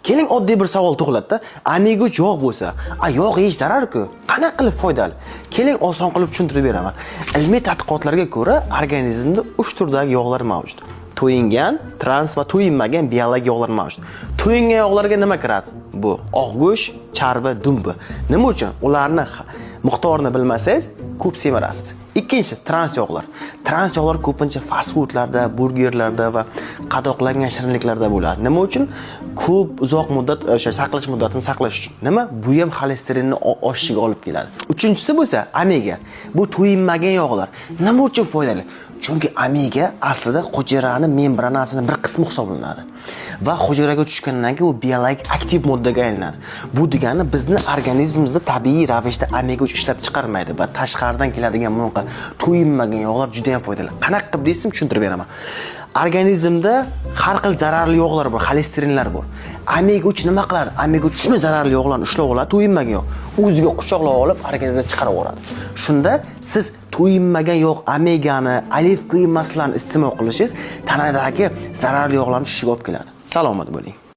Keling oddiy bir savol tug'iladi-da. Omega 3 yog' bo'lsa, yog' yeyish zarar-ku. Qanaqa qilib foydali? Keling oson qilib tushuntirib beraman. Ilmiy tadqiqotlarga ko'ra, organizmda 3 turdagi yog'lar mavjud. To'yingan, trans va to'yinmagan biologik yog'lar mavjud. To'yingan yog'larga nima kiradi? Bu oq go'sht, charba, dumba. Nima uchun? Ularni miqdorini bilmasangiz, ko'p semirasiz. Ikkinchi trans yog'lar. Trans yog'lar ko'pincha fast foodlarda, burgerlarda va qadoqlangan shirinliklarda bo'ladi. Nima uchun? Ko'p uzoq muddat saqlash muddatini saqlash uchun. Nima? Bu ham xolesterinni oshishiga olib keladi. Uchinchisi bo'lsa omega. Bu to'yinmagan yog'lar. Nima uchun foydali? Chunki omega aslida hujayrani membranasining bir qismi hisoblanadi. Va hujayraga tushgandan keyin u biologik aktiv moddaga aylanadi. Bu degani bizni organizmimizda tabiiy ravishda omega 3 ishlab chiqarmaydi va tashqaridan keladigan bunaqa to'yinmagan yog'lar juda ham foydali. Qanaqa qilib deysam tushuntirib beraman. Organizmda har xil zararli yog'lar bor, xolesterinlar bor. Omega 3 nima qiladi? Omega 3 shuni zararli yog'larni ushlab oladi, to'yinmagan yog'. O'ziga quchoqlab olib, organizmdan chiqarib yuboradi. Shunda siz to'yinmagan yog' omegani, olив qiymasilarni iste'mol qilishingiz tanadagi zararli yog'larni tushishiga olib keladi. Salomat bo'ling.